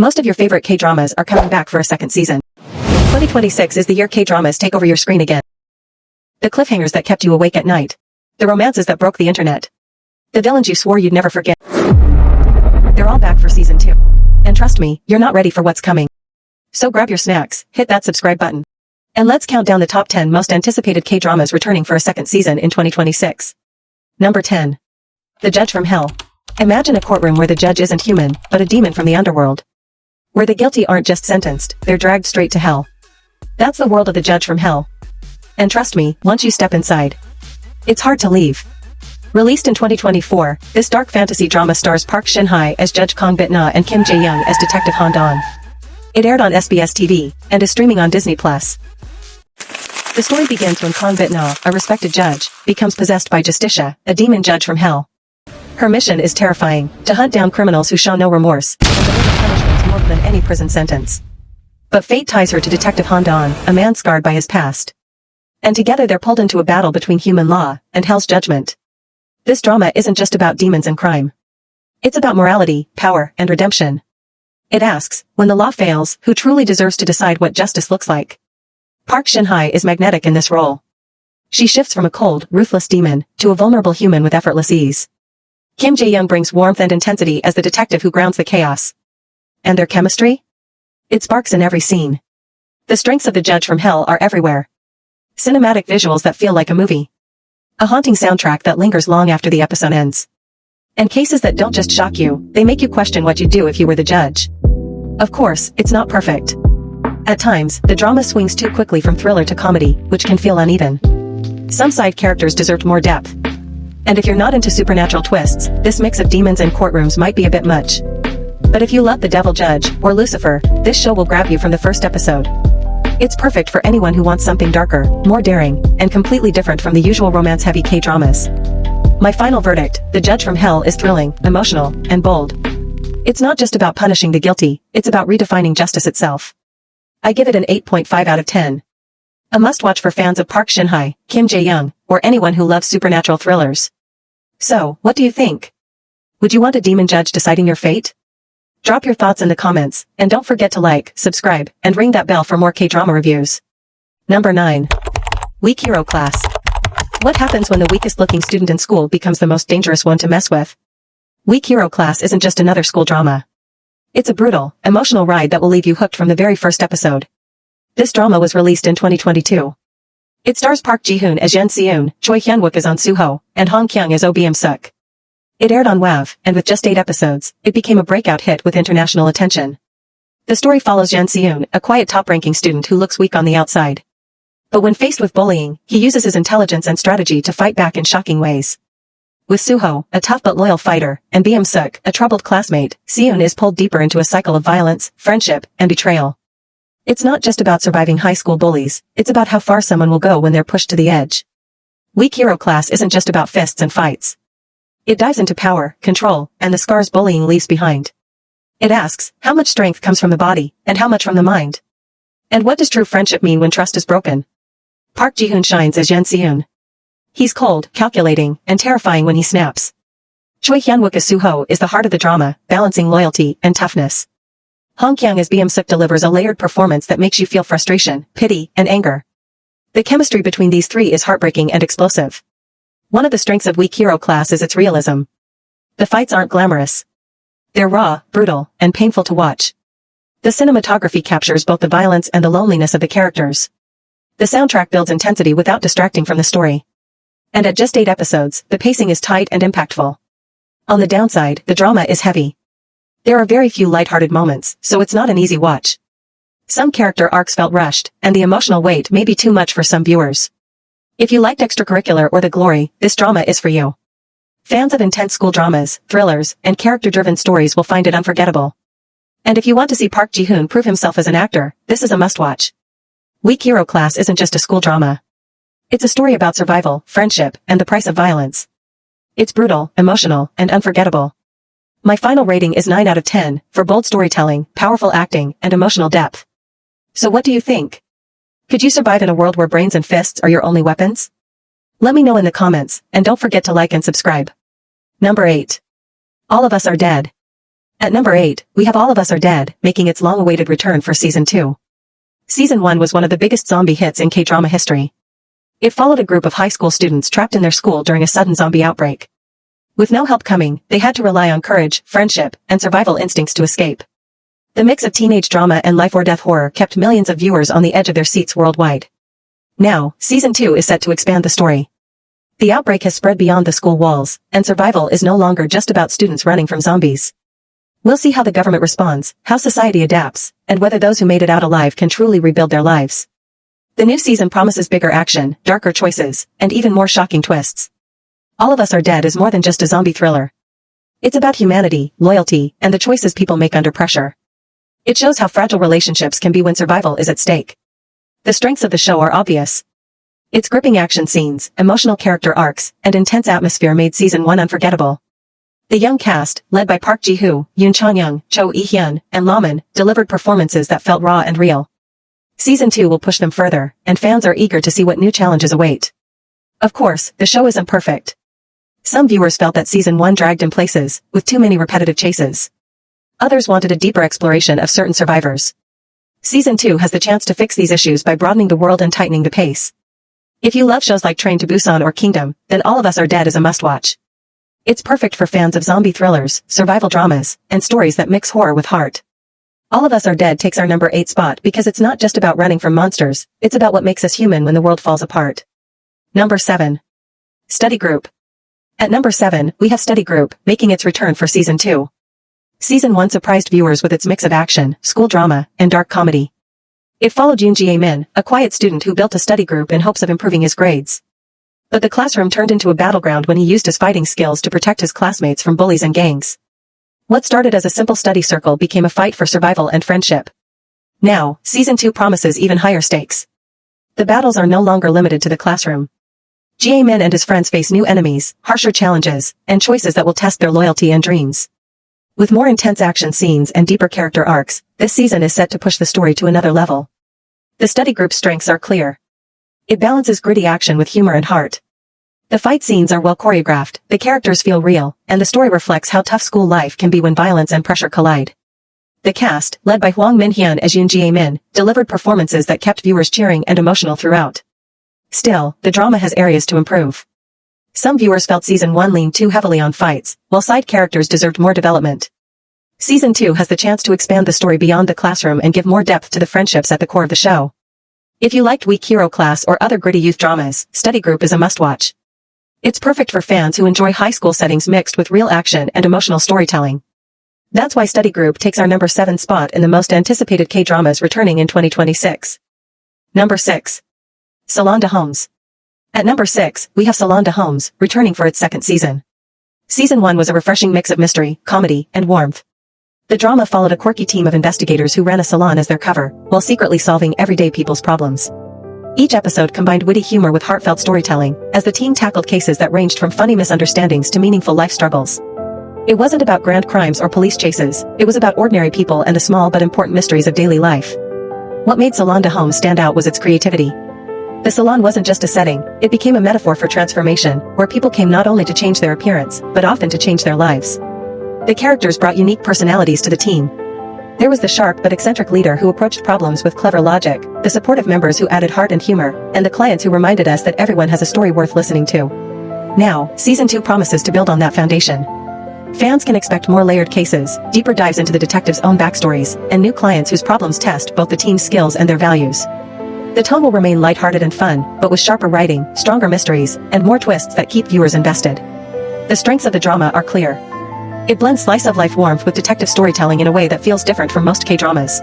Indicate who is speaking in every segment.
Speaker 1: Most of your favorite K-dramas are coming back for a second season. 2026 is the year K-dramas take over your screen again. The cliffhangers that kept you awake at night. The romances that broke the internet. The villains you swore you'd never forget. They're all back for season 2. And trust me, you're not ready for what's coming. So grab your snacks, hit that subscribe button. And let's count down the top 10 most anticipated K-dramas returning for a second season in 2026. Number 10. The Judge from Hell. Imagine a courtroom where the judge isn't human, but a demon from the underworld. Where the guilty aren't just sentenced, they're dragged straight to hell. That's the world of the Judge from Hell. And trust me, once you step inside, it's hard to leave. Released in 2024, this dark fantasy drama stars Park Shin-hye as Judge Kong Bit-na and Kim Jae-young as Detective Han Don. It aired on SBS TV, and is streaming on Disney+. The story begins when Kong Bit-na, a respected judge, becomes possessed by Justicia, a demon judge from hell. Her mission is terrifying, to hunt down criminals who show no remorse, and deliver punishments more than any prison sentence. But fate ties her to Detective Han Don, a man scarred by his past. And together they're pulled into a battle between human law and hell's judgment. This drama isn't just about demons and crime. It's about morality, power, and redemption. It asks, when the law fails, who truly deserves to decide what justice looks like? Park Shin-hye is magnetic in this role. She shifts from a cold, ruthless demon, to a vulnerable human with effortless ease. Kim Jae-young brings warmth and intensity as the detective who grounds the chaos. And their chemistry? It sparks in every scene. The strengths of the Judge from Hell are everywhere. Cinematic visuals that feel like a movie. A haunting soundtrack that lingers long after the episode ends. And cases that don't just shock you, they make you question what you'd do if you were the judge. Of course, it's not perfect. At times, the drama swings too quickly from thriller to comedy, which can feel uneven. Some side characters deserved more depth. And if you're not into supernatural twists, this mix of demons and courtrooms might be a bit much. But if you love The Devil Judge, or Lucifer, this show will grab you from the first episode. It's perfect for anyone who wants something darker, more daring, and completely different from the usual romance-heavy K-dramas. My final verdict, The Judge from Hell is thrilling, emotional, and bold. It's not just about punishing the guilty, it's about redefining justice itself. I give it an 8.5 out of 10. A must-watch for fans of Park Shin-hye, Kim Jae-young, or anyone who loves supernatural thrillers. So, what do you think? Would you want a demon judge deciding your fate? Drop your thoughts in the comments, and don't forget to like, subscribe, and ring that bell for more K-drama reviews. Number 9. Weak Hero Class. What happens when the weakest-looking student in school becomes the most dangerous one to mess with? Weak Hero Class isn't just another school drama. It's a brutal, emotional ride that will leave you hooked from the very first episode. This drama was released in 2022. It stars Park Ji-hoon as Yen Seun, Choi Hyun-wook as On Soo-ho, and Hong Kyung as Oh Beom-suk. It aired on WAV, and with just 8 episodes, it became a breakout hit with international attention. The story follows Yen Seun, a quiet top-ranking student who looks weak on the outside. But when faced with bullying, he uses his intelligence and strategy to fight back in shocking ways. With Soo-ho, a tough but loyal fighter, and Beom-suk, a troubled classmate, Seun is pulled deeper into a cycle of violence, friendship, and betrayal. It's not just about surviving high school bullies, it's about how far someone will go when they're pushed to the edge. Weak Hero Class isn't just about fists and fights. It dives into power, control, and the scars bullying leaves behind. It asks, how much strength comes from the body, and how much from the mind? And what does true friendship mean when trust is broken? Park Ji-hoon shines as Yen Seun. He's cold, calculating, and terrifying when he snaps. Choi Hyun-wook as Soo-ho is the heart of the drama, balancing loyalty and toughness. Hong Kyung as Beom-suk delivers a layered performance that makes you feel frustration, pity, and anger. The chemistry between these three is heartbreaking and explosive. One of the strengths of Weak Hero Class is its realism. The fights aren't glamorous. They're raw, brutal, and painful to watch. The cinematography captures both the violence and the loneliness of the characters. The soundtrack builds intensity without distracting from the story. And at just 8 episodes, the pacing is tight and impactful. On the downside, the drama is heavy. There are very few lighthearted moments, so it's not an easy watch. Some character arcs felt rushed, and the emotional weight may be too much for some viewers. If you liked extracurricular or the glory, this drama is for you. Fans of intense school dramas, thrillers, and character-driven stories will find it unforgettable. And if you want to see Park Ji-hoon prove himself as an actor, this is a must-watch. Weak Hero Class isn't just a school drama. It's a story about survival, friendship, and the price of violence. It's brutal, emotional, and unforgettable. My final rating is 9 out of 10, for bold storytelling, powerful acting, and emotional depth. So what do you think? Could you survive in a world where brains and fists are your only weapons? Let me know in the comments, and don't forget to like and subscribe. Number 8. All of Us Are Dead. At number 8, we have All of Us Are Dead, making its long-awaited return for Season 2. Season 1 was one of the biggest zombie hits in K-drama history. It followed a group of high school students trapped in their school during a sudden zombie outbreak. With no help coming, they had to rely on courage, friendship, and survival instincts to escape. The mix of teenage drama and life-or-death horror kept millions of viewers on the edge of their seats worldwide. Now, Season 2 is set to expand the story. The outbreak has spread beyond the school walls, and survival is no longer just about students running from zombies. We'll see how the government responds, how society adapts, and whether those who made it out alive can truly rebuild their lives. The new season promises bigger action, darker choices, and even more shocking twists. All of Us Are Dead is more than just a zombie thriller. It's about humanity, loyalty, and the choices people make under pressure. It shows how fragile relationships can be when survival is at stake. The strengths of the show are obvious. Its gripping action scenes, emotional character arcs, and intense atmosphere made Season 1 unforgettable. The young cast, led by Park Ji-hoo, Yoon Chan-young, Cho E-hyun, and Lamin, delivered performances that felt raw and real. Season 2 will push them further, and fans are eager to see what new challenges await. Of course, the show isn't perfect. Some viewers felt that Season 1 dragged in places, with too many repetitive chases. Others wanted a deeper exploration of certain survivors. Season 2 has the chance to fix these issues by broadening the world and tightening the pace. If you love shows like Train to Busan or Kingdom, then All of Us Are Dead is a must-watch. It's perfect for fans of zombie thrillers, survival dramas, and stories that mix horror with heart. All of Us Are Dead takes our number 8 spot because it's not just about running from monsters, it's about what makes us human when the world falls apart. Number 7. Study Group. At number 7, we have Study Group, making its return for Season 2. Season 1 surprised viewers with its mix of action, school drama, and dark comedy. It followed Yoon Jae-min, a quiet student who built a study group in hopes of improving his grades. But the classroom turned into a battleground when he used his fighting skills to protect his classmates from bullies and gangs. What started as a simple study circle became a fight for survival and friendship. Now, Season 2 promises even higher stakes. The battles are no longer limited to the classroom. Jae-min and his friends face new enemies, harsher challenges, and choices that will test their loyalty and dreams. With more intense action scenes and deeper character arcs, this season is set to push the story to another level. The study group's strengths are clear. It balances gritty action with humor and heart. The fight scenes are well choreographed, the characters feel real, and the story reflects how tough school life can be when violence and pressure collide. The cast, led by Hwang Min-hyun as Yoon Jae-min, delivered performances that kept viewers cheering and emotional throughout. Still, the drama has areas to improve. Some viewers felt Season 1 leaned too heavily on fights, while side characters deserved more development. Season 2 has the chance to expand the story beyond the classroom and give more depth to the friendships at the core of the show. If you liked Weak Hero Class or other gritty youth dramas, Study Group is a must-watch. It's perfect for fans who enjoy high school settings mixed with real action and emotional storytelling. That's why Study Group takes our number 7 spot in the most anticipated K-dramas returning in 2026. Number 6. Salon de Homes. At number 6, we have Salon de Homes, returning for its second season. Season 1 was a refreshing mix of mystery, comedy, and warmth. The drama followed a quirky team of investigators who ran a salon as their cover, while secretly solving everyday people's problems. Each episode combined witty humor with heartfelt storytelling, as the team tackled cases that ranged from funny misunderstandings to meaningful life struggles. It wasn't about grand crimes or police chases, it was about ordinary people and the small but important mysteries of daily life. What made Salon de Homes stand out was its creativity. The salon wasn't just a setting, it became a metaphor for transformation, where people came not only to change their appearance, but often to change their lives. The characters brought unique personalities to the team. There was the sharp but eccentric leader who approached problems with clever logic, the supportive members who added heart and humor, and the clients who reminded us that everyone has a story worth listening to. Now, Season 2 promises to build on that foundation. Fans can expect more layered cases, deeper dives into the detectives' own backstories, and new clients whose problems test both the team's skills and their values. The tone will remain lighthearted and fun, but with sharper writing, stronger mysteries, and more twists that keep viewers invested. The strengths of the drama are clear. It blends slice-of-life warmth with detective storytelling in a way that feels different from most K-dramas.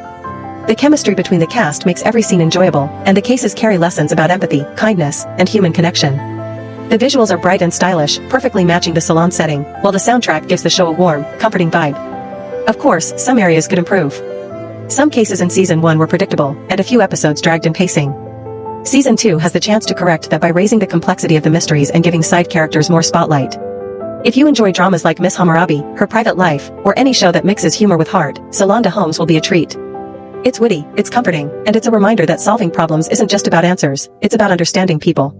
Speaker 1: The chemistry between the cast makes every scene enjoyable, and the cases carry lessons about empathy, kindness, and human connection. The visuals are bright and stylish, perfectly matching the salon setting, while the soundtrack gives the show a warm, comforting vibe. Of course, some areas could improve. Some cases in Season 1 were predictable, and a few episodes dragged in pacing. Season 2 has the chance to correct that by raising the complexity of the mysteries and giving side characters more spotlight. If you enjoy dramas like Miss Hammurabi, Her Private Life, or any show that mixes humor with heart, Salon de Homes will be a treat. It's witty, it's comforting, and it's a reminder that solving problems isn't just about answers, it's about understanding people.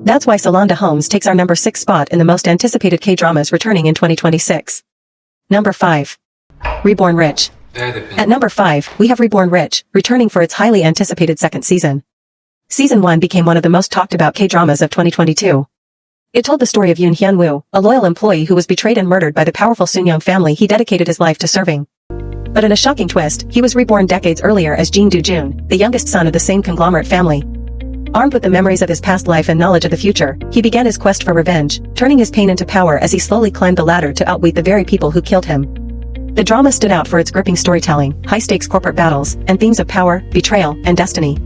Speaker 1: That's why Salon de Homes takes our number 6 spot in the most anticipated K-dramas returning in 2026. Number 5. Reborn Rich. At number 5, we have Reborn Rich, returning for its highly anticipated second season. Season 1 became one of the most talked about K-dramas of 2022. It told the story of Yoon Hyun-woo, a loyal employee who was betrayed and murdered by the powerful Soon-young family he dedicated his life to serving. But in a shocking twist, he was reborn decades earlier as Jin Do-jun, the youngest son of the same conglomerate family. Armed with the memories of his past life and knowledge of the future, he began his quest for revenge, turning his pain into power as he slowly climbed the ladder to outwit the very people who killed him. The drama stood out for its gripping storytelling, high-stakes corporate battles, and themes of power, betrayal, and destiny.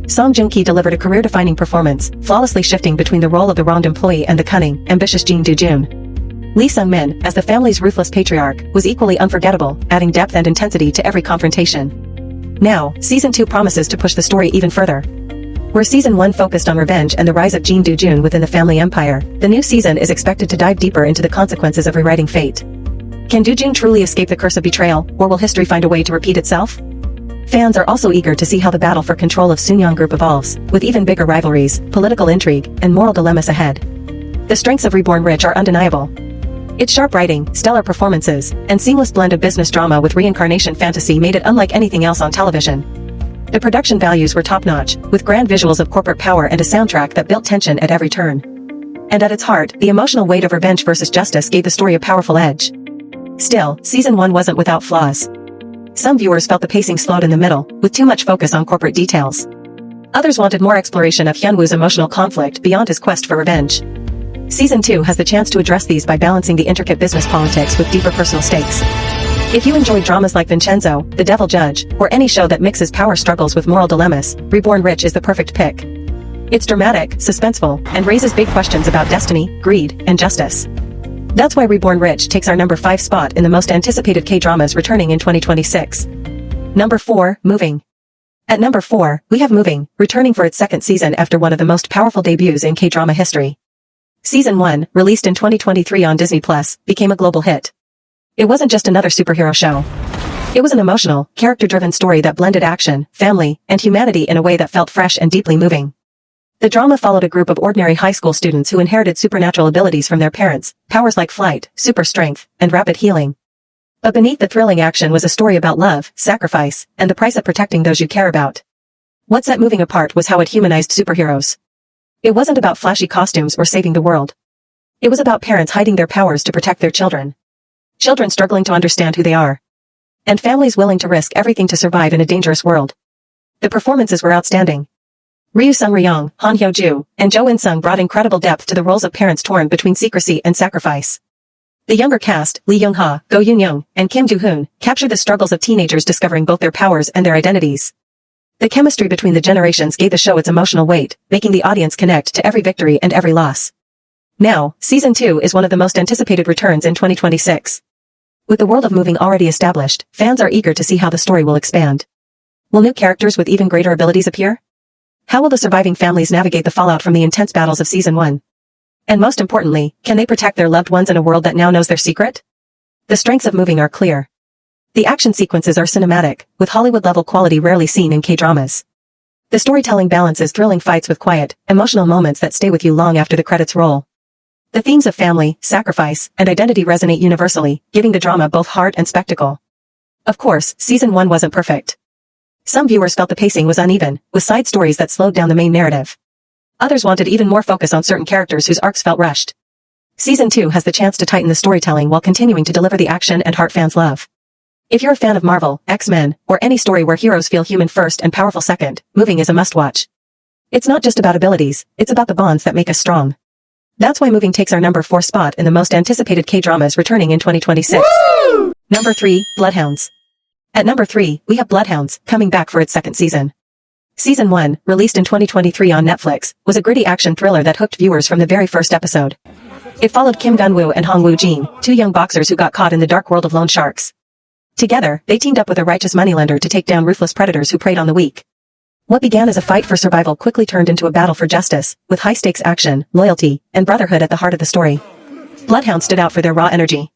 Speaker 1: Song Joong-ki delivered a career-defining performance, flawlessly shifting between the role of the wronged employee and the cunning, ambitious Jin Do-jun. Lee Sung-min, as the family's ruthless patriarch, was equally unforgettable, adding depth and intensity to every confrontation. Now, Season 2 promises to push the story even further. Where Season 1 focused on revenge and the rise of Jin Do-jun within the family empire, the new season is expected to dive deeper into the consequences of rewriting fate. Can Do-jun truly escape the curse of betrayal, or will history find a way to repeat itself? Fans are also eager to see how the battle for control of Soon-young Group evolves, with even bigger rivalries, political intrigue, and moral dilemmas ahead. The strengths of Reborn Rich are undeniable. Its sharp writing, stellar performances, and seamless blend of business drama with reincarnation fantasy made it unlike anything else on television. The production values were top-notch, with grand visuals of corporate power and a soundtrack that built tension at every turn. And at its heart, the emotional weight of revenge versus justice gave the story a powerful edge. Still, Season 1 wasn't without flaws. Some viewers felt the pacing slowed in the middle, with too much focus on corporate details. Others wanted more exploration of Hyun-woo's emotional conflict beyond his quest for revenge. Season 2 has the chance to address these by balancing the intricate business politics with deeper personal stakes. If you enjoy dramas like Vincenzo, The Devil Judge, or any show that mixes power struggles with moral dilemmas, Reborn Rich is the perfect pick. It's dramatic, suspenseful, and raises big questions about destiny, greed, and justice. That's why Reborn Rich takes our number 5 spot in the most anticipated K-dramas returning in 2026. Number 4, Moving. At number 4, we have Moving, returning for its second season after one of the most powerful debuts in K-drama history. Season 1, released in 2023 on Disney+, became a global hit. It wasn't just another superhero show. It was an emotional, character-driven story that blended action, family, and humanity in a way that felt fresh and deeply moving. The drama followed a group of ordinary high school students who inherited supernatural abilities from their parents, powers like flight, super strength, and rapid healing. But beneath the thrilling action was a story about love, sacrifice, and the price of protecting those you care about. What set Moving apart was how it humanized superheroes. It wasn't about flashy costumes or saving the world. It was about parents hiding their powers to protect their children. Children struggling to understand who they are. And families willing to risk everything to survive in a dangerous world. The performances were outstanding. Ryu Sung-ryong, Han Hyo-ju, and Jo In-sung brought incredible depth to the roles of parents torn between secrecy and sacrifice. The younger cast, Lee Young-ha, Go Yoon-young, and Kim Do-hoon, captured the struggles of teenagers discovering both their powers and their identities. The chemistry between the generations gave the show its emotional weight, making the audience connect to every victory and every loss. Now, Season 2 is one of the most anticipated returns in 2026. With the world of Moving already established, fans are eager to see how the story will expand. Will new characters with even greater abilities appear? How will the surviving families navigate the fallout from the intense battles of Season 1? And most importantly, can they protect their loved ones in a world that now knows their secret? The strengths of Moving are clear. The action sequences are cinematic, with Hollywood-level quality rarely seen in K-dramas. The storytelling balances thrilling fights with quiet, emotional moments that stay with you long after the credits roll. The themes of family, sacrifice, and identity resonate universally, giving the drama both heart and spectacle. Of course, Season 1 wasn't perfect. Some viewers felt the pacing was uneven, with side stories that slowed down the main narrative. Others wanted even more focus on certain characters whose arcs felt rushed. Season 2 has the chance to tighten the storytelling while continuing to deliver the action and heart fans love. If you're a fan of Marvel, X-Men, or any story where heroes feel human first and powerful second, Moving is a must-watch. It's not just about abilities, it's about the bonds that make us strong. That's why Moving takes our number 4 spot in the most anticipated K-dramas returning in 2026. Woo! Number 3, Bloodhounds. At number 3, we have Bloodhounds, coming back for its second season. Season 1, released in 2023 on Netflix, was a gritty action thriller that hooked viewers from the very first episode. It followed Kim Gun-woo and Hong Woo-jin, 2 young boxers who got caught in the dark world of loan sharks. Together, they teamed up with a righteous moneylender to take down ruthless predators who preyed on the weak. What began as a fight for survival quickly turned into a battle for justice, with high-stakes action, loyalty, and brotherhood at the heart of the story. Bloodhounds stood out for their raw energy.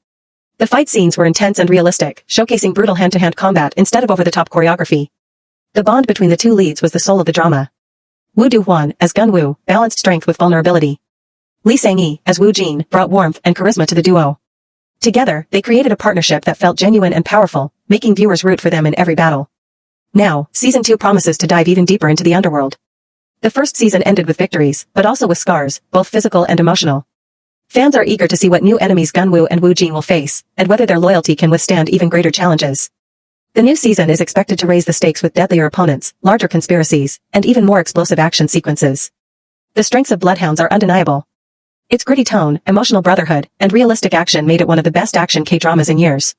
Speaker 1: The fight scenes were intense and realistic, showcasing brutal hand-to-hand combat instead of over-the-top choreography. The bond between the two leads was the soul of the drama. Woo Do-hwan, as Gun-woo, balanced strength with vulnerability. Lee Sang-hee, as Woo-jin, brought warmth and charisma to the duo. Together, they created a partnership that felt genuine and powerful, making viewers root for them in every battle. Now, Season 2 promises to dive even deeper into the underworld. The first season ended with victories, but also with scars, both physical and emotional. Fans are eager to see what new enemies Gunwoo and Woo Jin will face, and whether their loyalty can withstand even greater challenges. The new season is expected to raise the stakes with deadlier opponents, larger conspiracies, and even more explosive action sequences. The strengths of Bloodhounds are undeniable. Its gritty tone, emotional brotherhood, and realistic action made it one of the best action K-dramas in years.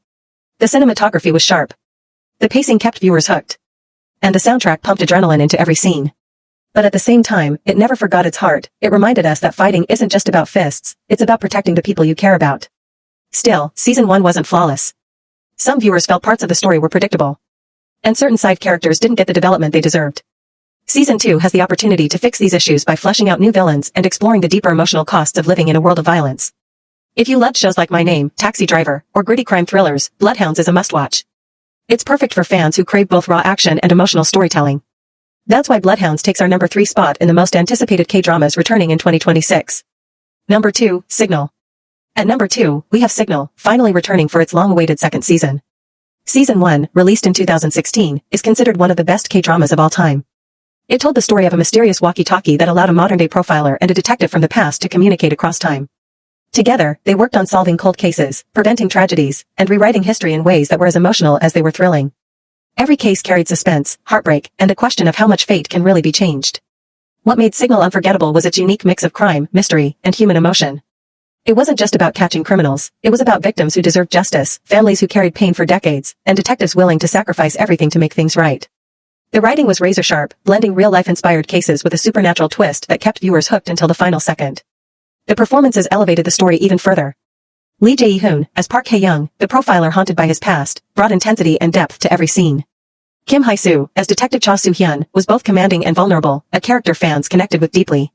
Speaker 1: The cinematography was sharp. The pacing kept viewers hooked. And the soundtrack pumped adrenaline into every scene. But at the same time, it never forgot its heart. It reminded us that fighting isn't just about fists, it's about protecting the people you care about. Still, Season 1 wasn't flawless. Some viewers felt parts of the story were predictable. And certain side characters didn't get the development they deserved. Season 2 has the opportunity to fix these issues by fleshing out new villains and exploring the deeper emotional costs of living in a world of violence. If you loved shows like My Name, Taxi Driver, or gritty crime thrillers, Bloodhounds is a must-watch. It's perfect for fans who crave both raw action and emotional storytelling. That's why Bloodhounds takes our number 3 spot in the most anticipated K-dramas returning in 2026. Number 2, Signal. At number 2, we have Signal, finally returning for its long-awaited second season. Season 1, released in 2016, is considered one of the best K-dramas of all time. It told the story of a mysterious walkie-talkie that allowed a modern-day profiler and a detective from the past to communicate across time. Together, they worked on solving cold cases, preventing tragedies, and rewriting history in ways that were as emotional as they were thrilling. Every case carried suspense, heartbreak, and the question of how much fate can really be changed. What made Signal unforgettable was its unique mix of crime, mystery, and human emotion. It wasn't just about catching criminals, it was about victims who deserved justice, families who carried pain for decades, and detectives willing to sacrifice everything to make things right. The writing was razor-sharp, blending real-life-inspired cases with a supernatural twist that kept viewers hooked until the final second. The performances elevated the story even further. Lee Jae-hoon, as Park Hae-young, the profiler haunted by his past, brought intensity and depth to every scene. Kim Hae-soo, as Detective Cha Soo-hyun, was both commanding and vulnerable, a character fans connected with deeply.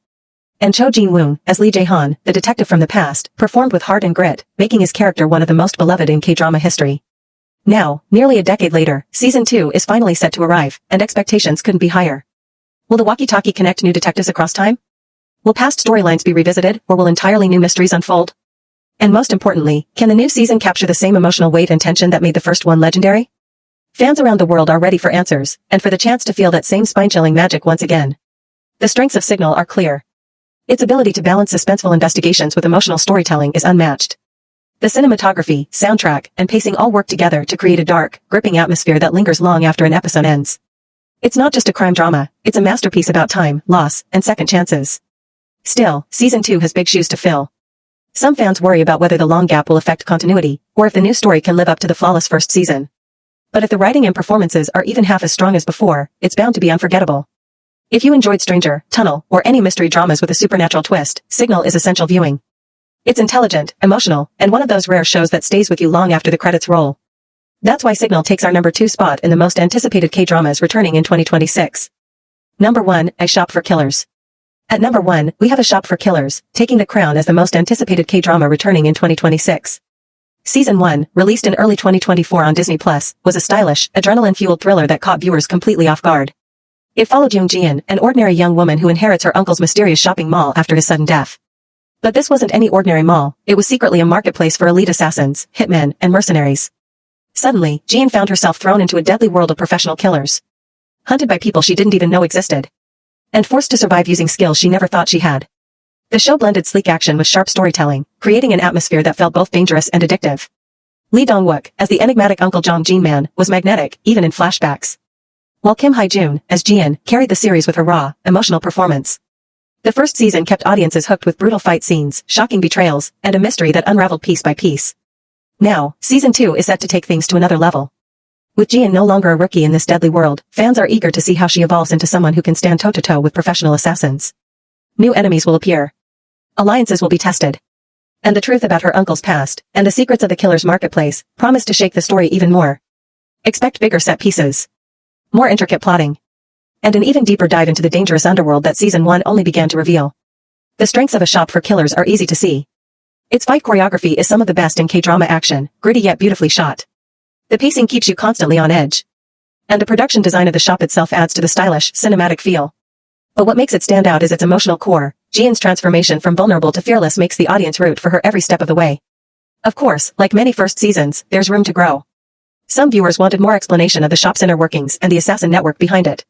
Speaker 1: And Cho Jin-woon, as Lee Jae-han, the detective from the past, performed with heart and grit, making his character one of the most beloved in K-drama history. Now, nearly a decade later, Season 2 is finally set to arrive, and expectations couldn't be higher. Will the walkie-talkie connect new detectives across time? Will past storylines be revisited, or will entirely new mysteries unfold? And most importantly, can the new season capture the same emotional weight and tension that made the first one legendary? Fans around the world are ready for answers, and for the chance to feel that same spine-chilling magic once again. The strengths of Signal are clear. Its ability to balance suspenseful investigations with emotional storytelling is unmatched. The cinematography, soundtrack, and pacing all work together to create a dark, gripping atmosphere that lingers long after an episode ends. It's not just a crime drama, it's a masterpiece about time, loss, and second chances. Still, Season 2 has big shoes to fill. Some fans worry about whether the long gap will affect continuity, or if the new story can live up to the flawless first season. But if the writing and performances are even half as strong as before, it's bound to be unforgettable. If you enjoyed Stranger, Tunnel, or any mystery dramas with a supernatural twist, Signal is essential viewing. It's intelligent, emotional, and one of those rare shows that stays with you long after the credits roll. That's why Signal takes our number 2 spot in the most anticipated K-dramas returning in 2026. Number 1, A Shop for Killers. At number 1, we have A Shop for Killers, taking the crown as the most anticipated K-drama returning in 2026. Season 1, released in early 2024 on Disney+, was a stylish, adrenaline-fueled thriller that caught viewers completely off guard. It followed Young Jian, an ordinary young woman who inherits her uncle's mysterious shopping mall after his sudden death. But this wasn't any ordinary mall, it was secretly a marketplace for elite assassins, hitmen, and mercenaries. Suddenly, Jian found herself thrown into a deadly world of professional killers. Hunted by people she didn't even know existed. And forced to survive using skills she never thought she had. The show blended sleek action with sharp storytelling, creating an atmosphere that felt both dangerous and addictive. Lee Dong-wook, as the enigmatic Uncle Jong Jin-man, was magnetic, even in flashbacks. While Kim Hae-joon, as Jian, carried the series with her raw, emotional performance. The first season kept audiences hooked with brutal fight scenes, shocking betrayals, and a mystery that unraveled piece by piece. Now, Season 2 is set to take things to another level. With Jian no longer a rookie in this deadly world, fans are eager to see how she evolves into someone who can stand toe-to-toe with professional assassins. New enemies will appear. Alliances will be tested. And the truth about her uncle's past, and the secrets of the killer's marketplace, promise to shake the story even more. Expect bigger set pieces. More intricate plotting. And an even deeper dive into the dangerous underworld that Season 1 only began to reveal. The strengths of A Shop for Killers are easy to see. Its fight choreography is some of the best in K-drama action, gritty yet beautifully shot. The pacing keeps you constantly on edge. And the production design of the shop itself adds to the stylish, cinematic feel. But what makes it stand out is its emotional core. Jian's transformation from vulnerable to fearless makes the audience root for her every step of the way. Of course, like many first seasons, there's room to grow. Some viewers wanted more explanation of the shop's inner workings and the assassin network behind it.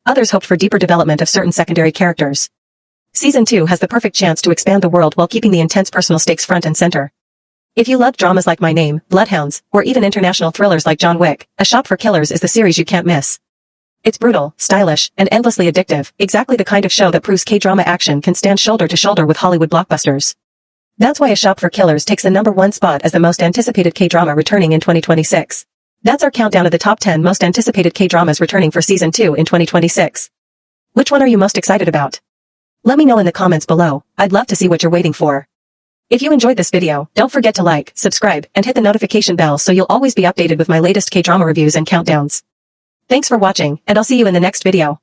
Speaker 1: Others hoped for deeper development of certain secondary characters. Season 2 has the perfect chance to expand the world while keeping the intense personal stakes front and center. If you love dramas like My Name, Bloodhounds, or even international thrillers like John Wick, A Shop for Killers is the series you can't miss. It's brutal, stylish, and endlessly addictive, exactly the kind of show that proves K-drama action can stand shoulder to shoulder with Hollywood blockbusters. That's why A Shop for Killers takes the #1 spot as the most anticipated K-drama returning in 2026. That's our countdown of the top 10 most anticipated K-dramas returning for Season 2 in 2026. Which one are you most excited about? Let me know in the comments below. I'd love to see what you're waiting for. If you enjoyed this video, don't forget to like, subscribe, and hit the notification bell so you'll always be updated with my latest K-drama reviews and countdowns. Thanks for watching, and I'll see you in the next video.